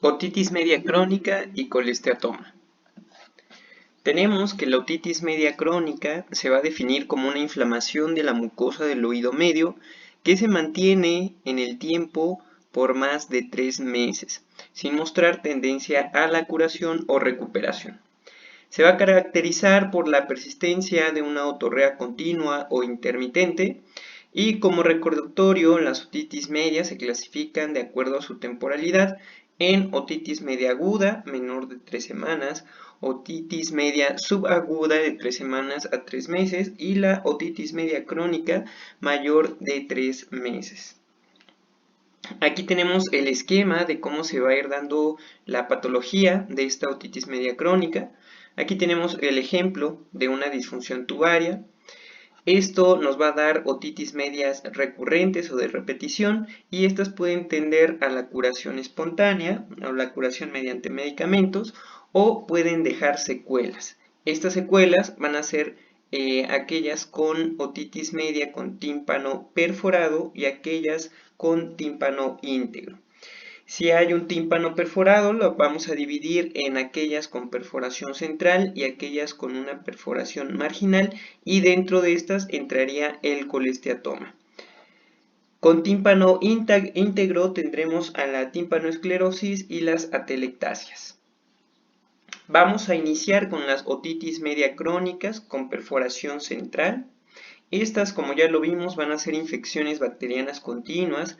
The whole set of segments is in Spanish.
Otitis media crónica y colesteatoma. Tenemos que la otitis media crónica se va a definir como una inflamación de la mucosa del oído medio que se mantiene en el tiempo por más de 3 meses, sin mostrar tendencia a la curación o recuperación. Se va a caracterizar por la persistencia de una otorrea continua o intermitente, y como recordatorio, las otitis medias se clasifican de acuerdo a su temporalidad en otitis media aguda, menor de 3 semanas, otitis media subaguda de 3 semanas a 3 meses y la otitis media crónica mayor de 3 meses. Aquí tenemos el esquema de cómo se va a ir dando la patología de esta otitis media crónica. Aquí tenemos el ejemplo de una disfunción tubaria. Esto nos va a dar otitis medias recurrentes o de repetición, y estas pueden tender a la curación espontánea o la curación mediante medicamentos, o pueden dejar secuelas. Estas secuelas van a ser aquellas con otitis media con tímpano perforado y aquellas con tímpano íntegro. Si hay un tímpano perforado, lo vamos a dividir en aquellas con perforación central y aquellas con una perforación marginal, y dentro de estas entraría el colesteatoma. Con tímpano íntegro tendremos a la tímpanoesclerosis y las atelectasias. Vamos a iniciar con las otitis media crónicas con perforación central. Estas, como ya lo vimos, van a ser infecciones bacterianas continuas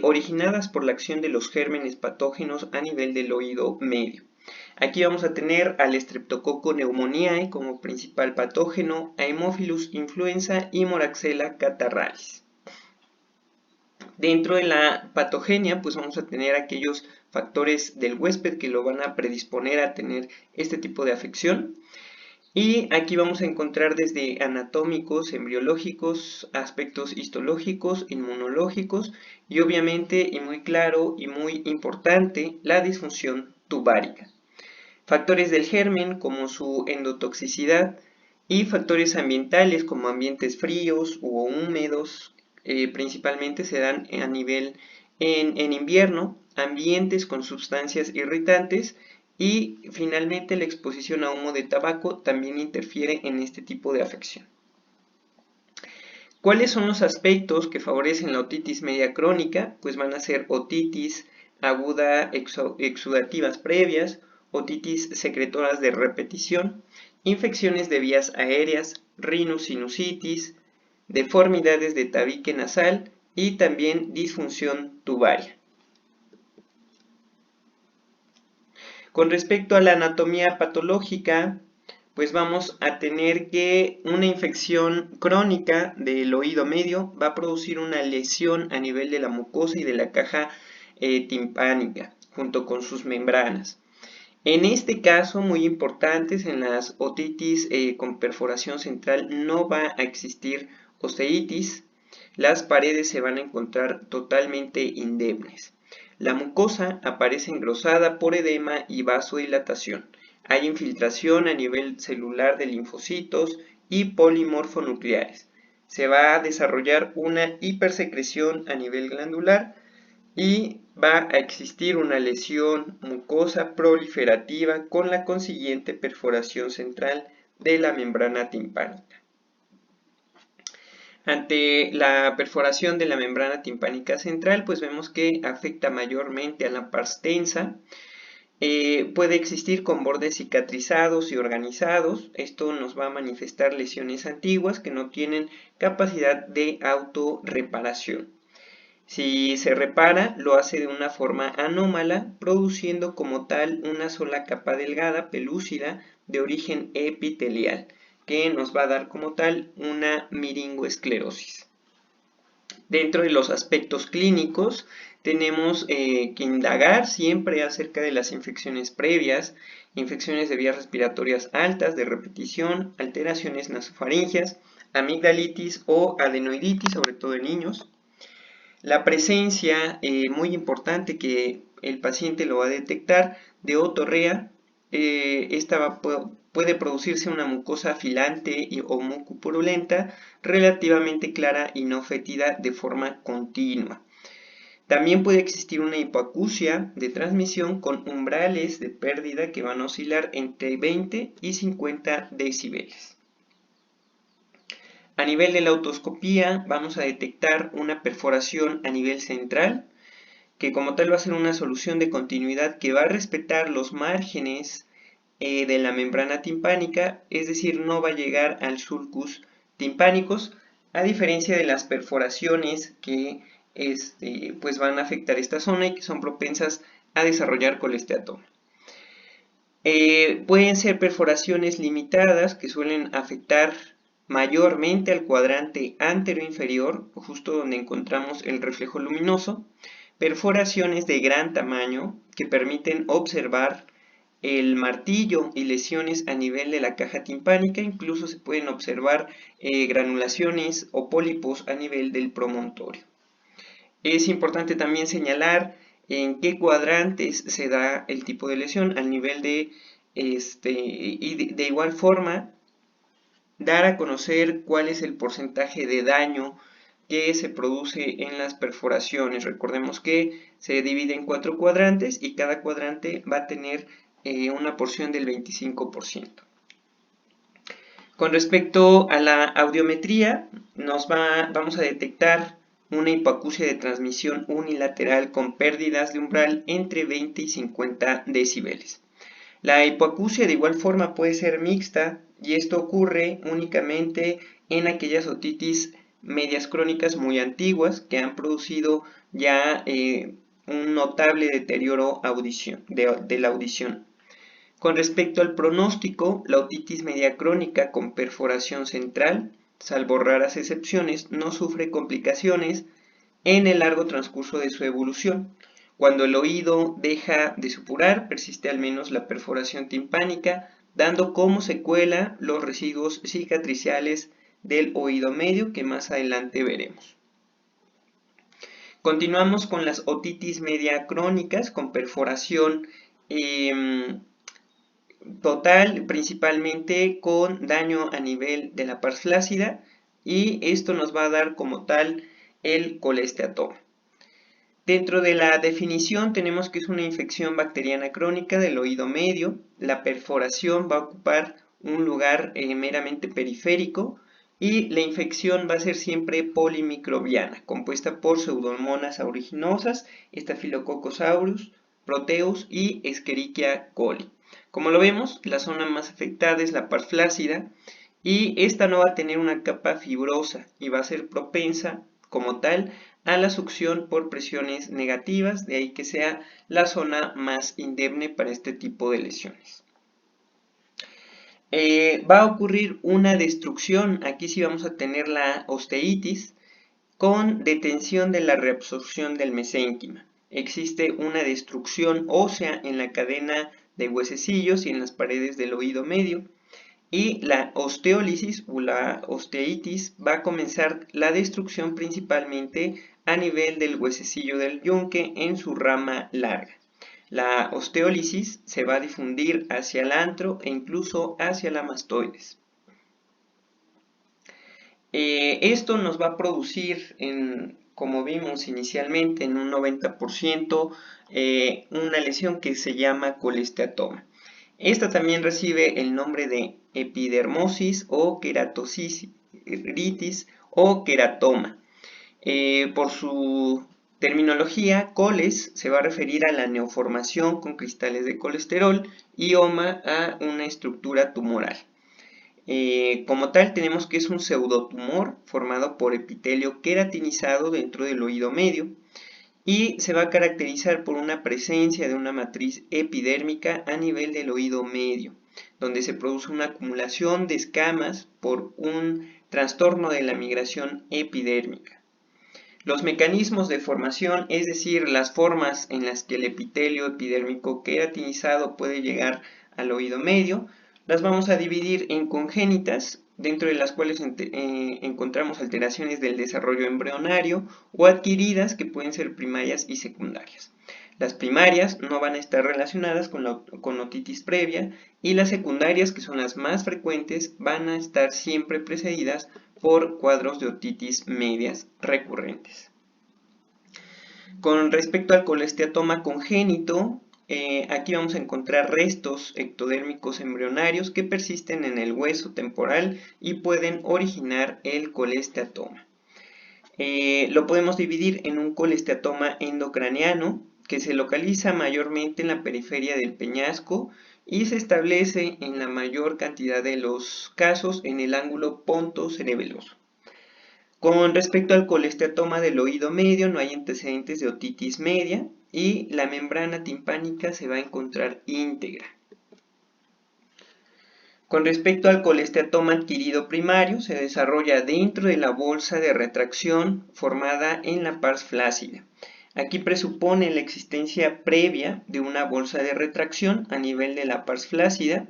originadas por la acción de los gérmenes patógenos a nivel del oído medio. Aquí vamos a tener al Streptococcus pneumoniae como principal patógeno, a Haemophilus influenza y Moraxella catarrhalis. Dentro de la patogenia, pues vamos a tener aquellos factores del huésped que lo van a predisponer a tener este tipo de afección. Y aquí vamos a encontrar desde anatómicos, embriológicos, aspectos histológicos, inmunológicos y obviamente, y muy claro y muy importante, la disfunción tubárica. Factores del germen como su endotoxicidad y factores ambientales como ambientes fríos u húmedos, principalmente se dan a nivel en invierno, ambientes con sustancias irritantes. Y finalmente la exposición a humo de tabaco también interfiere en este tipo de afección. ¿Cuáles son los aspectos que favorecen la otitis media crónica? Pues van a ser otitis aguda exudativas previas, otitis secretoras de repetición, infecciones de vías aéreas, rinosinusitis, deformidades de tabique nasal y también disfunción tubaria. Con respecto a la anatomía patológica, pues vamos a tener que una infección crónica del oído medio va a producir una lesión a nivel de la mucosa y de la caja timpánica, junto con sus membranas. En este caso, muy importantes, en las otitis con perforación central no va a existir osteitis, las paredes se van a encontrar totalmente indemnes. La mucosa aparece engrosada por edema y vasodilatación. Hay infiltración a nivel celular de linfocitos y polimorfonucleares. Se va a desarrollar una hipersecreción a nivel glandular y va a existir una lesión mucosa proliferativa con la consiguiente perforación central de la membrana timpánica. Ante la perforación de la membrana timpánica central, pues vemos que afecta mayormente a la pars tensa. Puede existir con bordes cicatrizados y organizados. Esto nos va a manifestar lesiones antiguas que no tienen capacidad de autorreparación. Si se repara, lo hace de una forma anómala, produciendo como tal una sola capa delgada, pelúcida, de origen epitelial, que nos va a dar como tal una miringoesclerosis. Dentro de los aspectos clínicos tenemos que indagar siempre acerca de las infecciones previas, infecciones de vías respiratorias altas, de repetición, alteraciones nasofaringeas, amigdalitis o adenoiditis, sobre todo en niños. La presencia, muy importante que el paciente lo va a detectar, de otorrea. Esta puede producirse una mucosa afilante o mucopurulenta relativamente clara y no fétida de forma continua. También puede existir una hipoacusia de transmisión con umbrales de pérdida que van a oscilar entre 20 y 50 decibeles. A nivel de la otoscopía vamos a detectar una perforación a nivel central, que como tal va a ser una solución de continuidad que va a respetar los márgenes de la membrana timpánica, es decir, no va a llegar al sulcus timpánicos, a diferencia de las perforaciones que pues van a afectar esta zona y que son propensas a desarrollar colesteatoma. Pueden ser perforaciones limitadas que suelen afectar mayormente al cuadrante anteroinferior, justo donde encontramos el reflejo luminoso, perforaciones de gran tamaño que permiten observar el martillo y lesiones a nivel de la caja timpánica, incluso se pueden observar granulaciones o pólipos a nivel del promontorio. Es importante también señalar en qué cuadrantes se da el tipo de lesión al nivel de, y de igual forma, dar a conocer cuál es el porcentaje de daño que se produce en las perforaciones. Recordemos que se divide en 4 cuadrantes y cada cuadrante va a tener una porción del 25%. Con respecto a la audiometría, vamos a detectar una hipoacusia de transmisión unilateral con pérdidas de umbral entre 20 y 50 decibeles. La hipoacusia de igual forma puede ser mixta y esto ocurre únicamente en aquellas otitis medias crónicas muy antiguas que han producido ya un notable deterioro de la audición. Con respecto al pronóstico, la otitis media crónica con perforación central, salvo raras excepciones, no sufre complicaciones en el largo transcurso de su evolución. Cuando el oído deja de supurar, persiste al menos la perforación timpánica, dando como secuela los residuos cicatriciales del oído medio que más adelante veremos. Continuamos con las otitis media crónicas con perforación total, principalmente con daño a nivel de la pars flácida, y esto nos va a dar como tal el colesteatoma. Dentro de la definición tenemos que es una infección bacteriana crónica del oído medio. La perforación va a ocupar un lugar meramente periférico y la infección va a ser siempre polimicrobiana, compuesta por pseudomonas aeruginosa, Staphylococcus aureus, Proteus y Escherichia coli. Como lo vemos, la zona más afectada es la pars flácida y esta no va a tener una capa fibrosa y va a ser propensa como tal a la succión por presiones negativas, de ahí que sea la zona más indemne para este tipo de lesiones. Va a ocurrir una destrucción, aquí sí vamos a tener la osteitis con detención de la reabsorción del mesénquima. Existe una destrucción ósea en la cadena de huesecillos y en las paredes del oído medio. Y la osteólisis o la osteitis va a comenzar la destrucción principalmente a nivel del huesecillo del yunque en su rama larga. La osteólisis se va a difundir hacia el antro e incluso hacia la mastoides. Esto nos va a producir, como vimos inicialmente, en un 90% una lesión que se llama colesteatoma. Esta también recibe el nombre de epidermosis o queratositis o queratoma. Por su terminología, coles se va a referir a la neoformación con cristales de colesterol y oma a una estructura tumoral. Como tal, tenemos que es un pseudotumor formado por epitelio queratinizado dentro del oído medio y se va a caracterizar por una presencia de una matriz epidérmica a nivel del oído medio, donde se produce una acumulación de escamas por un trastorno de la migración epidérmica. Los mecanismos de formación, es decir, las formas en las que el epitelio epidérmico queratinizado puede llegar al oído medio, las vamos a dividir en congénitas, dentro de las cuales encontramos alteraciones del desarrollo embrionario, o adquiridas, que pueden ser primarias y secundarias. Las primarias no van a estar relacionadas con otitis previa, y las secundarias, que son las más frecuentes, van a estar siempre precedidas por cuadros de otitis medias recurrentes. Con respecto al colesteatoma congénito, aquí vamos a encontrar restos ectodérmicos embrionarios que persisten en el hueso temporal y pueden originar el colesteatoma. Lo podemos dividir en un colesteatoma endocraniano que se localiza mayormente en la periferia del peñasco y se establece en la mayor cantidad de los casos en el ángulo pontocerebeloso. Con respecto al colesteatoma del oído medio, no hay antecedentes de otitis media y la membrana timpánica se va a encontrar íntegra. Con respecto al colesteatoma adquirido primario, se desarrolla dentro de la bolsa de retracción formada en la pars flácida. Aquí presupone la existencia previa de una bolsa de retracción a nivel de la pars flácida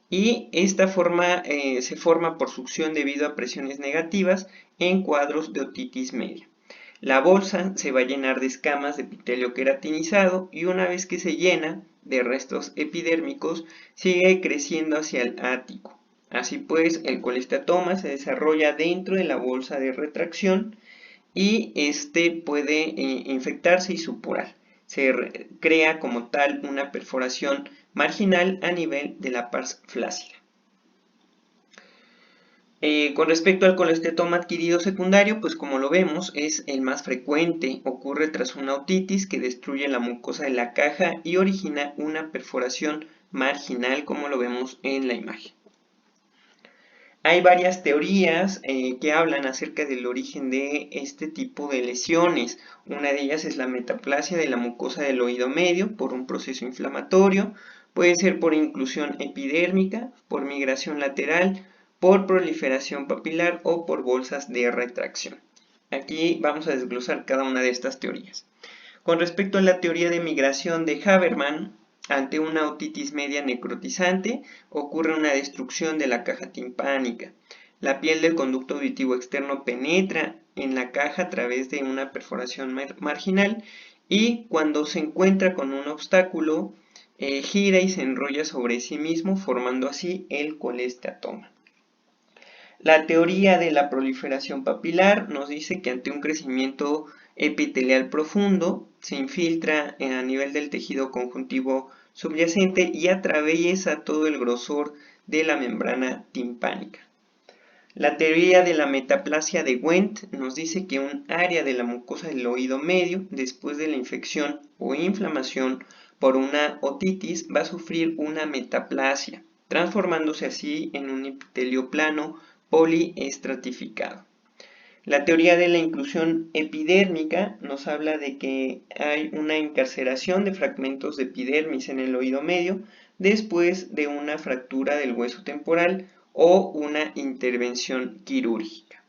y esta se forma por succión debido a presiones negativas en cuadros de otitis media. La bolsa se va a llenar de escamas de epitelio queratinizado y una vez que se llena de restos epidérmicos sigue creciendo hacia el ático. Así pues, el colesteatoma se desarrolla dentro de la bolsa de retracción y este puede infectarse y supurar. Se crea como tal una perforación marginal a nivel de la pars flácida. Con respecto al colesteatoma adquirido secundario, pues como lo vemos es el más frecuente, ocurre tras una otitis que destruye la mucosa de la caja y origina una perforación marginal como lo vemos en la imagen. Hay varias teorías que hablan acerca del origen de este tipo de lesiones. Una de ellas es la metaplasia de la mucosa del oído medio por un proceso inflamatorio. Puede ser por inclusión epidérmica, por migración lateral, por proliferación papilar o por bolsas de retracción. Aquí vamos a desglosar cada una de estas teorías. Con respecto a la teoría de migración de Haberman, ante una otitis media necrotizante, ocurre una destrucción de la caja timpánica. La piel del conducto auditivo externo penetra en la caja a través de una perforación marginal y cuando se encuentra con un obstáculo, gira y se enrolla sobre sí mismo, formando así el colesteatoma. La teoría de la proliferación papilar nos dice que ante un crecimiento epitelial profundo se infiltra a nivel del tejido conjuntivo subyacente y atraviesa todo el grosor de la membrana timpánica. La teoría de la metaplasia de Went nos dice que un área de la mucosa del oído medio, después de la infección o inflamación por una otitis, va a sufrir una metaplasia, transformándose así en un epitelio plano poliestratificado. La teoría de la inclusión epidérmica nos habla de que hay una encarceración de fragmentos de epidermis en el oído medio después de una fractura del hueso temporal o una intervención quirúrgica.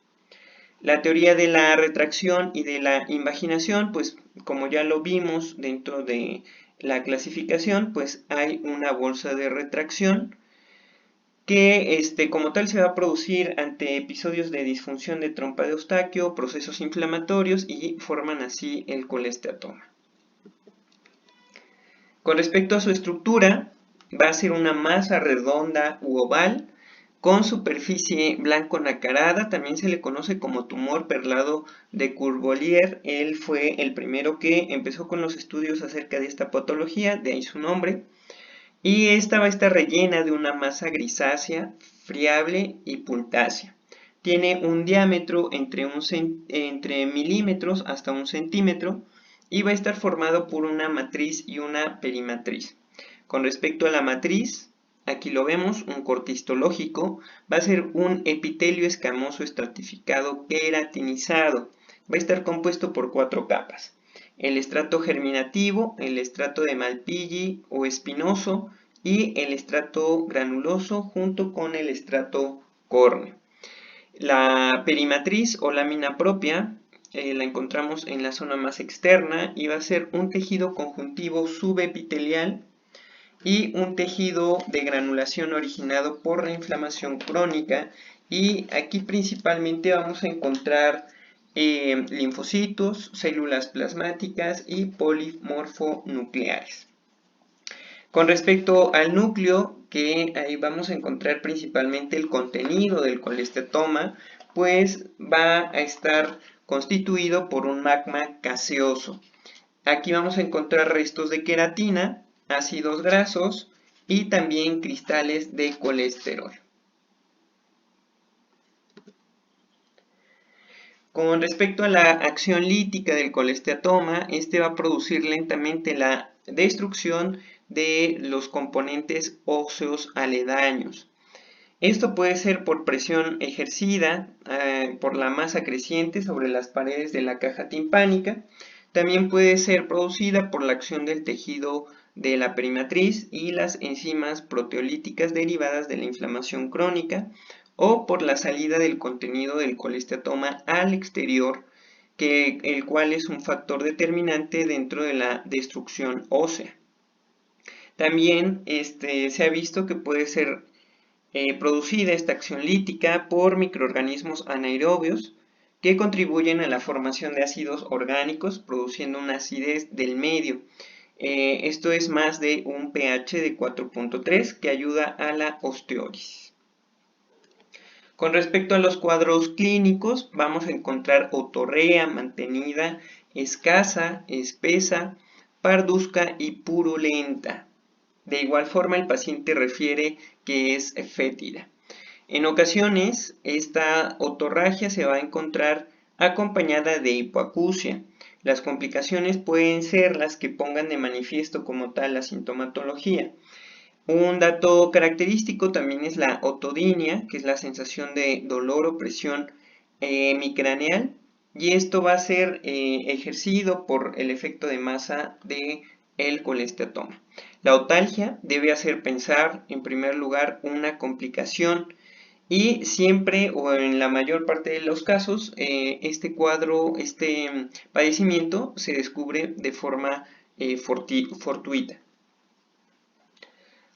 La teoría de la retracción y de la invaginación, pues como ya lo vimos dentro de la clasificación, pues hay una bolsa de retracción que como tal se va a producir ante episodios de disfunción de trompa de Eustaquio, procesos inflamatorios y forman así el colesteatoma. Con respecto a su estructura, va a ser una masa redonda u oval con superficie blanco nacarada, también se le conoce como tumor perlado de Curbolier. Él fue el primero que empezó con los estudios acerca de esta patología, de ahí su nombre. Y esta va a estar rellena de una masa grisácea, friable y pultácea. Tiene un diámetro entre milímetros hasta 1 centímetro y va a estar formado por una matriz y una perimatriz. Con respecto a la matriz, aquí lo vemos, un corte histológico, va a ser un epitelio escamoso estratificado queratinizado. Va a estar compuesto por 4 capas. El estrato germinativo, el estrato de Malpighi o espinoso y el estrato granuloso junto con el estrato córneo. La perimatriz o lámina propia la encontramos en la zona más externa y va a ser un tejido conjuntivo subepitelial y un tejido de granulación originado por la inflamación crónica, y aquí principalmente vamos a encontrar linfocitos, células plasmáticas y polimorfonucleares. Con respecto al núcleo, que ahí vamos a encontrar principalmente el contenido del colesteatoma, pues va a estar constituido por un magma gaseoso. Aquí vamos a encontrar restos de queratina, ácidos grasos y también cristales de colesterol. Con respecto a la acción lítica del colesteatoma, este va a producir lentamente la destrucción de los componentes óseos aledaños. Esto puede ser por presión ejercida por la masa creciente sobre las paredes de la caja timpánica. También puede ser producida por la acción del tejido de la perimatriz y las enzimas proteolíticas derivadas de la inflamación crónica, o por la salida del contenido del colesteatoma al exterior, el cual es un factor determinante dentro de la destrucción ósea. También se ha visto que puede ser producida esta acción lítica por microorganismos anaerobios que contribuyen a la formación de ácidos orgánicos, produciendo una acidez del medio. Esto es más de un pH de 4.3 que ayuda a la osteólisis. Con respecto a los cuadros clínicos, vamos a encontrar otorrea mantenida, escasa, espesa, parduzca y purulenta. De igual forma, el paciente refiere que es fétida. En ocasiones, esta otorragia se va a encontrar acompañada de hipoacusia. Las complicaciones pueden ser las que pongan de manifiesto como tal la sintomatología. Un dato característico también es la otodinia, que es la sensación de dolor o presión hemicraneal, y esto va a ser ejercido por el efecto de masa del colesteatoma. La otalgia debe hacer pensar, en primer lugar, una complicación, y siempre o en la mayor parte de los casos, este padecimiento se descubre de forma fortuita.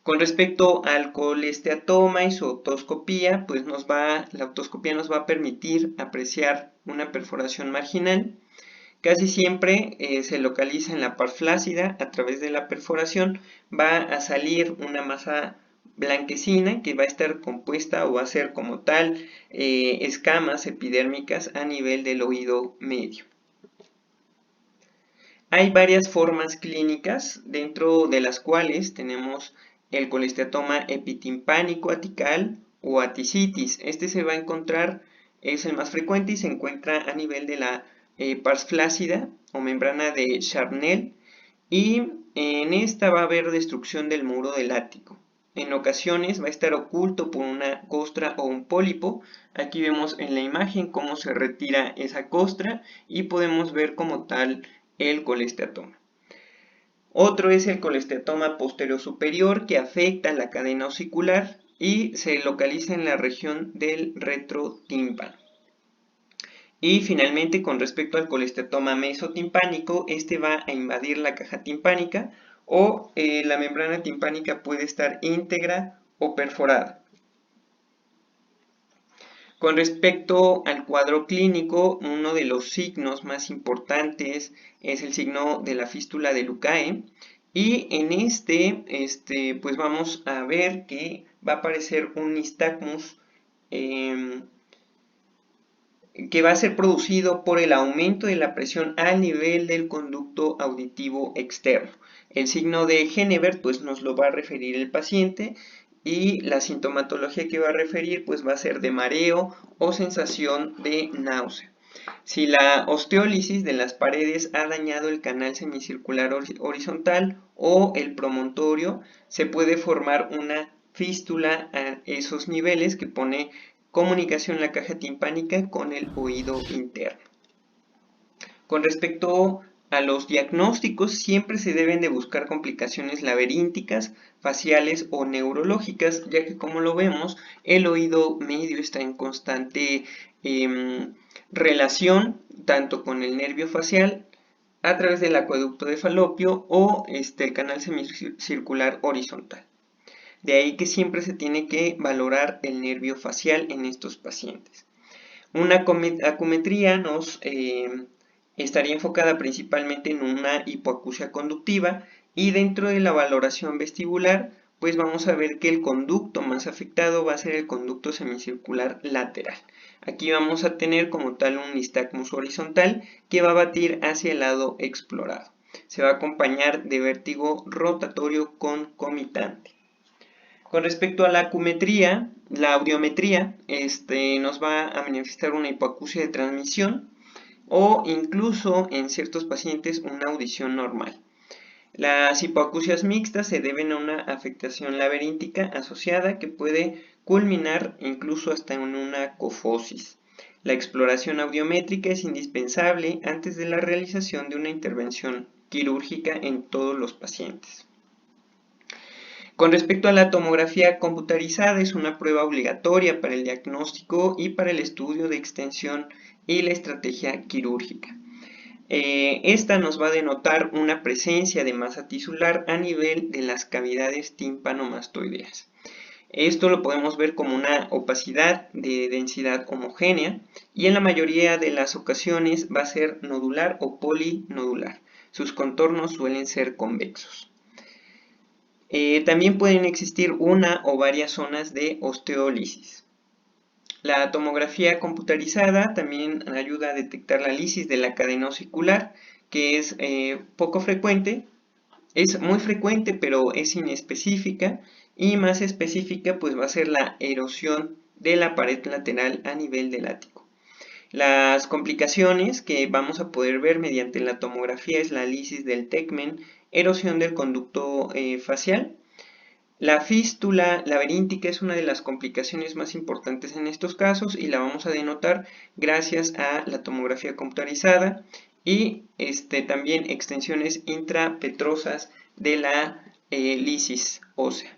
Con respecto al colesteatoma y su otoscopía, pues la otoscopía nos va a permitir apreciar una perforación marginal. Casi siempre se localiza en la par flácida. A través de la perforación va a salir una masa blanquecina que va a estar compuesta o va a ser como tal escamas epidérmicas a nivel del oído medio. Hay varias formas clínicas, dentro de las cuales tenemos el colesteatoma epitimpánico atical o aticitis. Este se va a encontrar, es el más frecuente y se encuentra a nivel de la pars flácida o membrana de Charnel, y en esta va a haber destrucción del muro del ático. En ocasiones va a estar oculto por una costra o un pólipo. Aquí vemos en la imagen cómo se retira esa costra y podemos ver como tal el colesteatoma. Otro es el colesteatoma posterior superior, que afecta la cadena osicular y se localiza en la región del retrotímpano. Y finalmente, con respecto al colesteatoma mesotimpánico, este va a invadir la caja timpánica, o la membrana timpánica puede estar íntegra o perforada. Con respecto al cuadro clínico, uno de los signos más importantes es el signo de la fístula de Lucae, y en pues vamos a ver que va a aparecer un nistagmus que va a ser producido por el aumento de la presión al nivel del conducto auditivo externo. El signo de Henneberg pues nos lo va a referir el paciente, y la sintomatología que va a referir pues va a ser de mareo o sensación de náusea. Si la osteólisis de las paredes ha dañado el canal semicircular horizontal o el promontorio, se puede formar una fístula a esos niveles que pone comunicación la caja timpánica con el oído interno. Con respecto a los diagnósticos, siempre se deben de buscar complicaciones laberínticas, faciales o neurológicas, ya que, como lo vemos, el oído medio está en constante relación tanto con el nervio facial a través del acueducto de Falopio o el canal semicircular horizontal. De ahí que siempre se tiene que valorar el nervio facial en estos pacientes. Una acumetría nos estaría enfocada principalmente en una hipoacusia conductiva, y dentro de la valoración vestibular pues vamos a ver que el conducto más afectado va a ser el conducto semicircular lateral. Aquí vamos a tener como tal un nistagmus horizontal que va a batir hacia el lado explorado. se va a acompañar de vértigo rotatorio concomitante. Con respecto a la acumetría, la audiometría nos va a manifestar una hipoacusia de transmisión o incluso en ciertos pacientes una audición normal. Las hipoacusias mixtas se deben a una afectación laberíntica asociada que puede culminar incluso hasta en una cofosis. La exploración audiométrica es indispensable antes de la realización de una intervención quirúrgica en todos los pacientes. Con respecto a la tomografía computarizada, es una prueba obligatoria para el diagnóstico y para el estudio de extensión y la estrategia quirúrgica. Esta nos va a denotar una presencia de masa tisular a nivel de las cavidades tímpano-mastoideas. Esto lo podemos ver como una opacidad de densidad homogénea y en la mayoría de las ocasiones va a ser nodular o polinodular. Sus contornos suelen ser convexos. También pueden existir una o varias zonas de osteólisis. La tomografía computarizada también ayuda a detectar la lisis de la cadena osicular, que es poco frecuente, es muy frecuente pero es inespecífica, y más específica pues va a ser la erosión de la pared lateral a nivel del ático. Las complicaciones que vamos a poder ver mediante la tomografía es la lisis del tegmen, erosión del conducto facial. La fístula laberíntica es una de las complicaciones más importantes en estos casos y la vamos a denotar gracias a la tomografía computarizada y también extensiones intrapetrosas de la lisis ósea.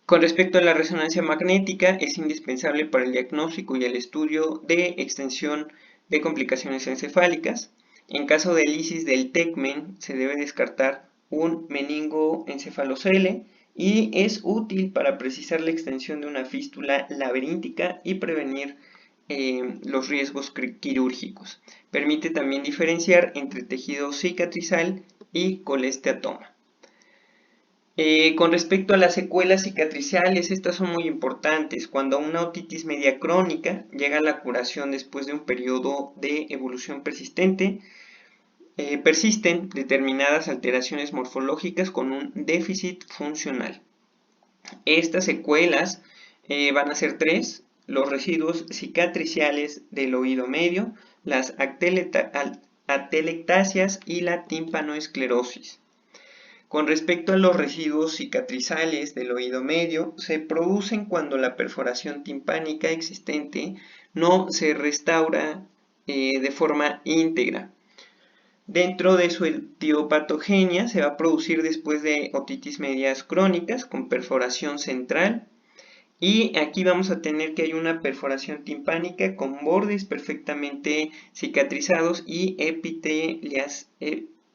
Con respecto a la resonancia magnética, es indispensable para el diagnóstico y el estudio de extensión de complicaciones encefálicas. En caso de lisis del tegmen, se debe descartar un meningoencefalocele y es útil para precisar la extensión de una fístula laberíntica y prevenir los riesgos quirúrgicos. Permite también diferenciar entre tejido cicatrizal y colesteatoma. Con respecto a las secuelas cicatriciales, estas son muy importantes. Cuando una otitis media crónica llega a la curación después de un periodo de evolución persistente, persisten determinadas alteraciones morfológicas con un déficit funcional. Estas secuelas van a ser tres: los residuos cicatriciales del oído medio, las atelectasias y la timpanoesclerosis. Con respecto a los residuos cicatrizales del oído medio, se producen cuando la perforación timpánica existente no se restaura de forma íntegra. Dentro de su etiopatogenia se va a producir después de otitis medias crónicas con perforación central, y aquí vamos a tener que hay una perforación timpánica con bordes perfectamente cicatrizados y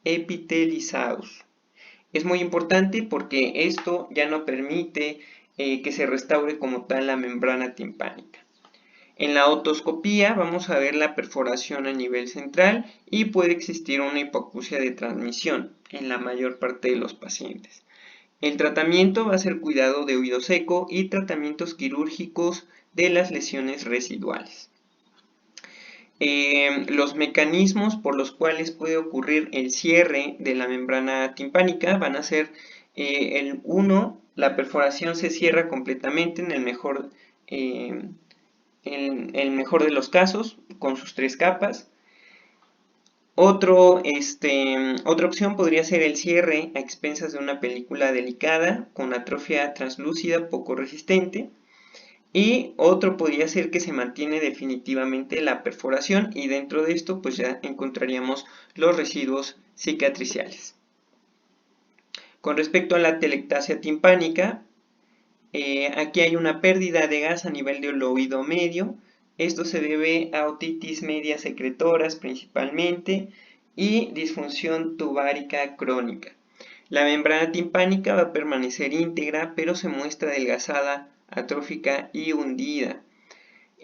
epitelizados. Es muy importante porque esto ya no permite que se restaure como tal la membrana timpánica. En la otoscopía vamos a ver la perforación a nivel central y puede existir una hipoacusia de transmisión en la mayor parte de los pacientes. El tratamiento va a ser cuidado de oído seco y tratamientos quirúrgicos de las lesiones residuales. Los mecanismos por los cuales puede ocurrir el cierre de la membrana timpánica van a ser el 1, la perforación se cierra completamente en el mejor de los casos con sus 3 capas. Otra opción podría ser el cierre a expensas de una película delicada con atrofia translúcida poco resistente. Y otro podría ser que se mantiene definitivamente la perforación y dentro de esto pues ya encontraríamos los residuos cicatriciales. Con respecto a la telectasia timpánica, aquí hay una pérdida de gas a nivel del oído medio. Esto se debe a otitis media secretoras principalmente y disfunción tubárica crónica. La membrana timpánica va a permanecer íntegra pero se muestra adelgazada, atrófica y hundida.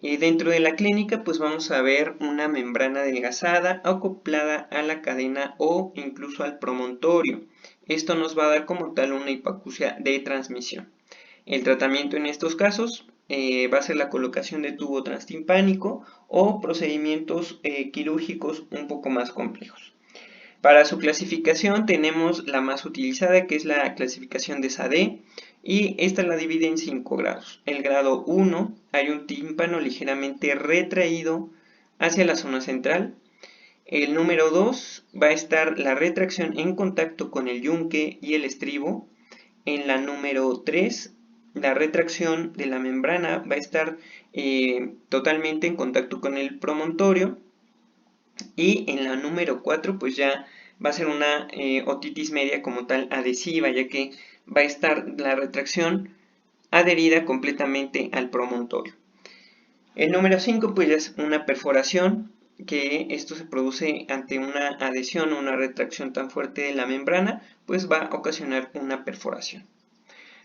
Dentro de la clínica pues vamos a ver una membrana adelgazada acoplada a la cadena o incluso al promontorio. Esto nos va a dar como tal una hipoacusia de transmisión. El tratamiento en estos casos va a ser la colocación de tubo transtimpánico o procedimientos quirúrgicos un poco más complejos. Para su clasificación tenemos la más utilizada, que es la clasificación de SADE, y esta la divide en 5 grados. El grado 1, hay un tímpano ligeramente retraído hacia la zona central. El número 2 va a estar la retracción en contacto con el yunque y el estribo. En la número 3, la retracción de la membrana va a estar totalmente en contacto con el promontorio. Y en la número 4 pues ya va a ser una otitis media como tal adhesiva, ya que va a estar la retracción adherida completamente al promontorio. El número 5 pues ya es una perforación, que esto se produce ante una adhesión o una retracción tan fuerte de la membrana, pues va a ocasionar una perforación.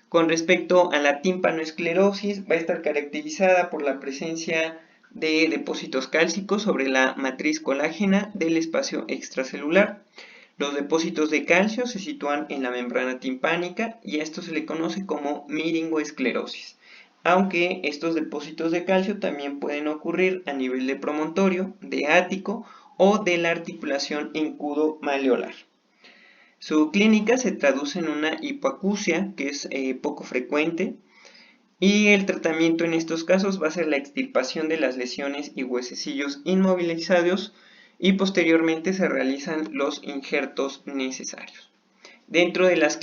Con respecto a la tímpanoesclerosis, va a estar caracterizada por la presencia de depósitos cálcicos sobre la matriz colágena del espacio extracelular. Los depósitos de calcio se sitúan en la membrana timpánica y a esto se le conoce como miringoesclerosis, aunque estos depósitos de calcio también pueden ocurrir a nivel de promontorio, de ático o de la articulación encudo-maleolar. Su clínica se traduce en una hipoacusia, que es poco frecuente, y el tratamiento en estos casos va a ser la extirpación de las lesiones y huesecillos inmovilizados y posteriormente se realizan los injertos necesarios. Dentro de las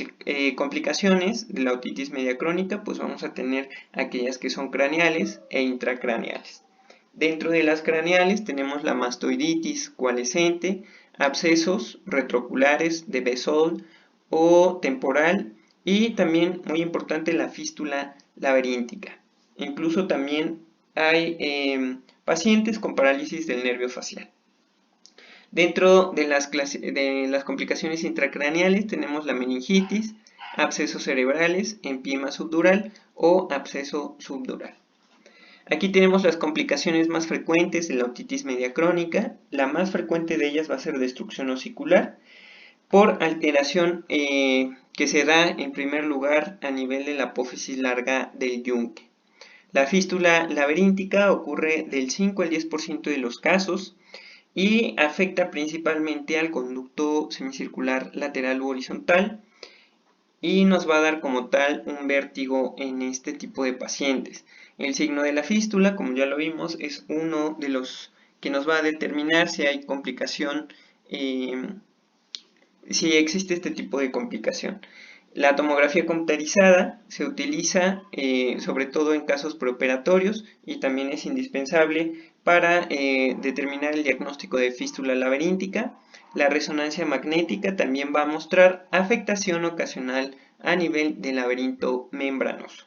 complicaciones de la otitis media crónica, pues vamos a tener aquellas que son craneales e intracraneales. Dentro de las craneales tenemos la mastoiditis coalescente, abscesos retrooculares de Bessel o temporal y también muy importante la fístula laberíntica. Incluso también hay pacientes con parálisis del nervio facial. Dentro de las complicaciones intracraneales tenemos la meningitis, abscesos cerebrales, empima subdural o absceso subdural. Aquí tenemos las complicaciones más frecuentes de la otitis media crónica. La más frecuente de ellas va a ser destrucción osicular por alteración que se da en primer lugar a nivel de la apófisis larga del yunque. La fístula laberíntica ocurre del 5 al 10% de los casos y afecta principalmente al conducto semicircular lateral u horizontal y nos va a dar como tal un vértigo en este tipo de pacientes. El signo de la fístula, como ya lo vimos, es uno de los que nos va a determinar si hay complicación, si existe este tipo de complicación. La tomografía computarizada se utiliza sobre todo en casos preoperatorios y también es indispensable para determinar el diagnóstico de fístula laberíntica. La resonancia magnética también va a mostrar afectación ocasional a nivel del laberinto membranoso.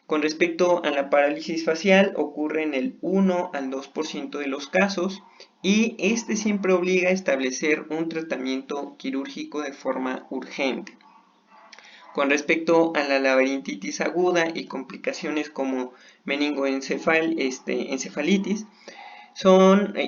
Con respecto a la parálisis facial, ocurre en el 1 al 2% de los casos y este siempre obliga a establecer un tratamiento quirúrgico de forma urgente. Con respecto a la laberintitis aguda y complicaciones como meningoencefalitis,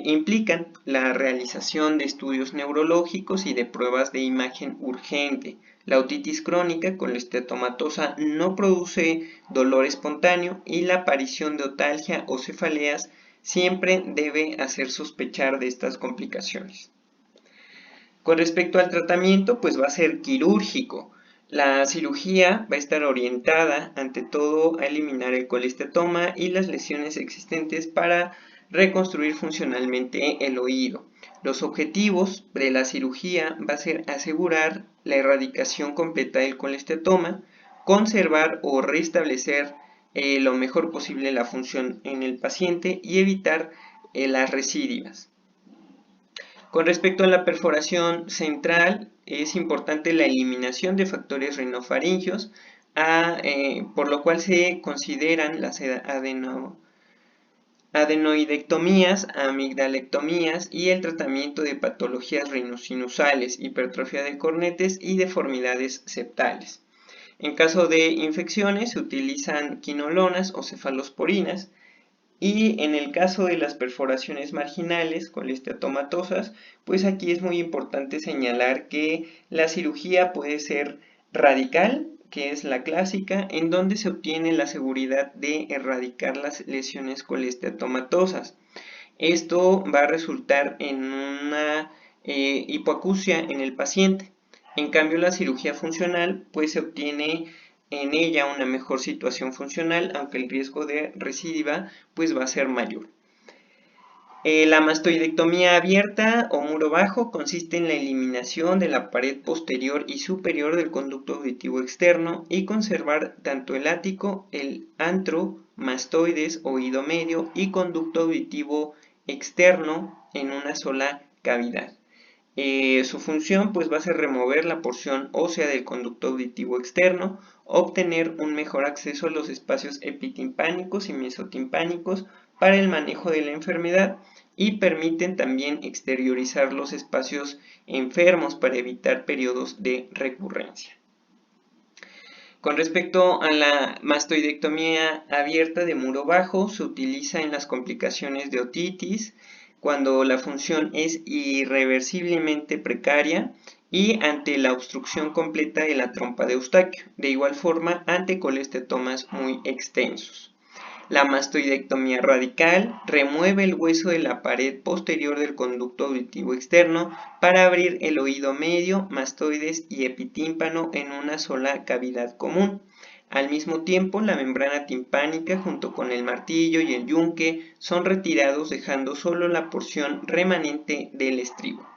implican la realización de estudios neurológicos y de pruebas de imagen urgente. La otitis crónica con la esteatomatosa no produce dolor espontáneo y la aparición de otalgia o cefaleas siempre debe hacer sospechar de estas complicaciones. Con respecto al tratamiento, pues va a ser quirúrgico. La cirugía va a estar orientada ante todo a eliminar el colesteatoma y las lesiones existentes para reconstruir funcionalmente el oído. Los objetivos de la cirugía va a ser asegurar la erradicación completa del colesteatoma, conservar o restablecer lo mejor posible la función en el paciente y evitar las recidivas. Con respecto a la perforación central, es importante la eliminación de factores rinofaringios, por lo cual se consideran las adenoidectomías, amigdalectomías y el tratamiento de patologías rinosinusales, hipertrofia de cornetes y deformidades septales. En caso de infecciones se utilizan quinolonas o cefalosporinas. Y en el caso de las perforaciones marginales colesteatomatosas, pues aquí es muy importante señalar que la cirugía puede ser radical, que es la clásica, en donde se obtiene la seguridad de erradicar las lesiones colesteatomatosas. Esto va a resultar en una hipoacusia en el paciente. En cambio, la cirugía funcional pues se obtiene en ella una mejor situación funcional, aunque el riesgo de recidiva pues va a ser mayor. La mastoidectomía abierta o muro bajo consiste en la eliminación de la pared posterior y superior del conducto auditivo externo y conservar tanto el ático, el antro, mastoides, oído medio y conducto auditivo externo en una sola cavidad. Su función pues va a ser remover la porción ósea del conducto auditivo externo, obtener un mejor acceso a los espacios epitimpánicos y mesotimpánicos para el manejo de la enfermedad y permiten también exteriorizar los espacios enfermos para evitar periodos de recurrencia. Con respecto a la mastoidectomía abierta de muro bajo, se utiliza en las complicaciones de otitis, cuando la función es irreversiblemente precaria y ante la obstrucción completa de la trompa de Eustaquio, de igual forma ante colestetomas muy extensos. La mastoidectomía radical remueve el hueso de la pared posterior del conducto auditivo externo para abrir el oído medio, mastoides y epitímpano en una sola cavidad común. Al mismo tiempo, la membrana timpánica junto con el martillo y el yunque son retirados dejando solo la porción remanente del estribo.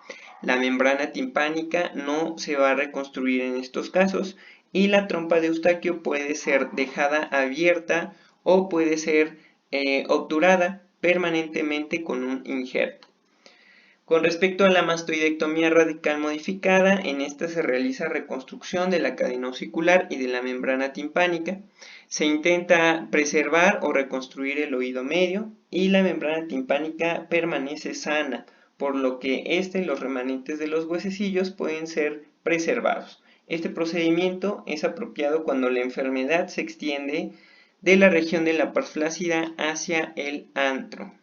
La membrana timpánica no se va a reconstruir en estos casos y la trompa de Eustaquio puede ser dejada abierta o puede ser obturada permanentemente con un injerto. Con respecto a la mastoidectomía radical modificada, en esta se realiza reconstrucción de la cadena osicular y de la membrana timpánica. Se intenta preservar o reconstruir el oído medio y la membrana timpánica permanece sana, por lo que y los remanentes de los huesecillos pueden ser preservados. Este procedimiento es apropiado cuando la enfermedad se extiende de la región de la pars flácida hacia el antro.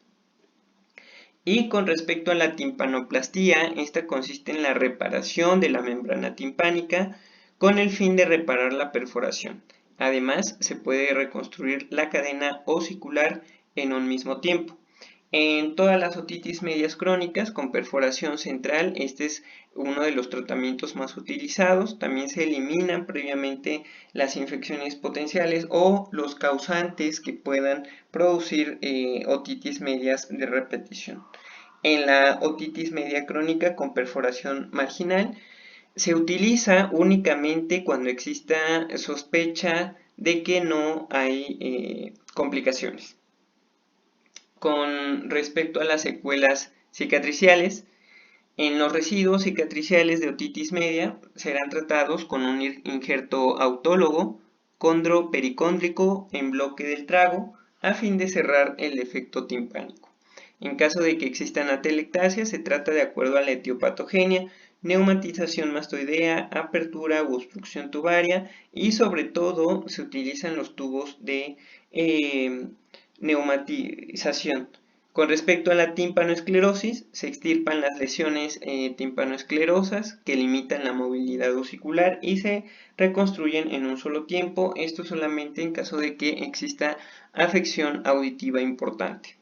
Y con respecto a la timpanoplastía, esta consiste en la reparación de la membrana timpánica con el fin de reparar la perforación. Además, se puede reconstruir la cadena osicular en un mismo tiempo. En todas las otitis medias crónicas con perforación central, este es uno de los tratamientos más utilizados. También se eliminan previamente las infecciones potenciales o los causantes que puedan producir otitis medias de repetición. En la otitis media crónica con perforación marginal, se utiliza únicamente cuando exista sospecha de que no hay complicaciones. Con respecto a las secuelas cicatriciales, en los residuos cicatriciales de otitis media serán tratados con un injerto autólogo condropericóndrico en bloque del trago a fin de cerrar el efecto timpánico. En caso de que existan atelectasias, se trata de acuerdo a la etiopatogenia, neumatización mastoidea, apertura u obstrucción tubaria y sobre todo se utilizan los tubos de neumatización. Con respecto a la timpanoesclerosis, se extirpan las lesiones timpanoesclerosas que limitan la movilidad osicular y se reconstruyen en un solo tiempo, esto solamente en caso de que exista afección auditiva importante.